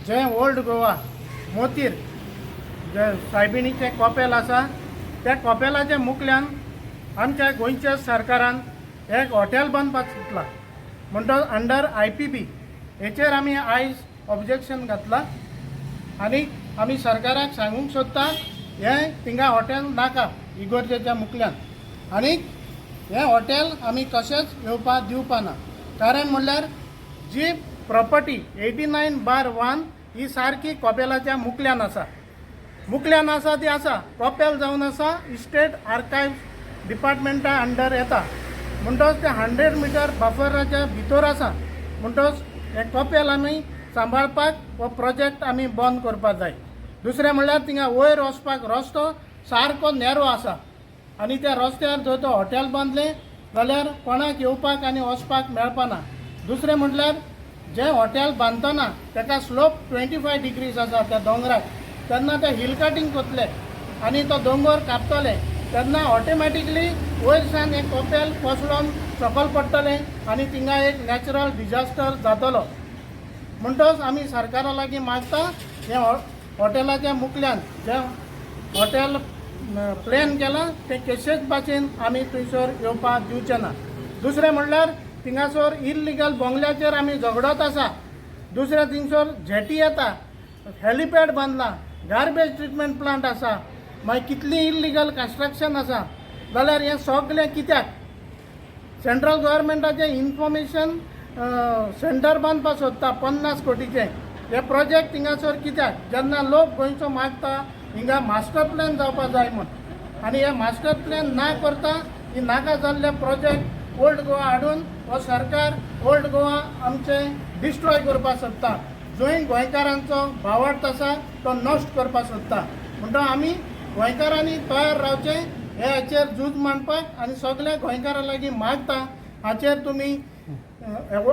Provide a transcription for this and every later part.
जे ओल्ड गोवा मोतीर जे सायबिणीचे कॉपेल आसा त्या कॉपेलाच्या मुखल्यान आमच्या गोंयच्या सरकारान एक हॉटेल बांदपाक चिंतला म्हणटच अंडर IPP हेचेर आमी आयज ऑब्जेक्शन घातला आनी आमी सरकाराक सांगूंक सोदता हें थिंगा हॉटेल नाका इगोर्जेच्या मुखल्यान आनी हें हॉटेल आमी कशेंच येवपा दिवपा ना कारण म्हणल्यार जी प्रॉपर्टी 89/1 ही सारकी कॉपेलाच्या मुखल्यान आसा ती आसा कॉपेल जावन आसा इस्टेट आर्कायव्ह डिपार्टमेंटा अंडर येता म्हणटच ते 100 मिटर बफराच्या भितर आसा म्हणटच हे कॉपेल आमी सांबाळपाक हो प्रोजेक्ट आमी बंद करपाक जाय। दुसरें म्हणल्यार थिंगा वयर वचपाक रस्तो सारको नॅरो आसा आनी त्या रस्त्यार जर तो हॉटेल बांदलें जाल्यार कोणाक येवपाक आनी वचपाक मेळपाना। दुसरें म्हणल्यार जे हॉटेल बांदतना ताका स्लोप 25 डिग्रीज आसा त्या दोंगराक तेन्ना ते हिल कटींग करतले आनी तो दोंगर कापतले तेन्ना ऑटोमॅटिकली वयरसान एक कॉपेल कोसळून सकयल पडटलें आनी थिंगा एक नॅचरल डिजास्टर जातलो म्हणटच आमी सरकारा लागीं मागता हे हॉटेलाच्या मुखल्यान जे हॉटेल प्लॅन केलां ते केशेच भाशेन आमी थंयसर येवपाक दिवचे ना। दुसरें म्हणल्यार थिंगासर इल्लिगल बंगल्याचेर आमी झगडत आसा। दुसरें थिंगसर जेटी येता हेलिपॅड बांदला गार्बेज ट्रिटमेंट प्लांट आसा मागीर कितली इल्लिगल कन्स्ट्रक्शन आसा जाल्यार हें सगळें कित्याक सेंट्रल गव्हर्मेंटाचें इन्फॉर्मेशन सेंटर बांदपाक सोदता 50 कोटीचें हे प्रोजेक्ट थिंगासर कित्याक जेन्ना लोक गोंयचो मागता हिंगा मास्टर प्लॅन जावपाक जाय म्हूण आनी हे मास्टर प्लॅन ना करता ही नाका जाल्ले प्रोजेक्ट ओल्ड गोवा हाडून हो सरकार ओल्ड गोवा आमचें डिस्ट्रॉय करपाक सोदता जंय गोंयकारांचो भावार्थ आसा तो नश्ट करपाक सोदता म्हणटा आमी गोंयकारांनी तयार रावचें हे हाचेर झूज मांडपाक आनी सगळ्या गोंयकारां लागीं मागता हाचेर तुमी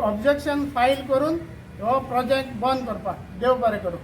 ऑब्जेक्शन फायल करून हो प्रोजेक्ट बंद करपाक देव बरें करूं।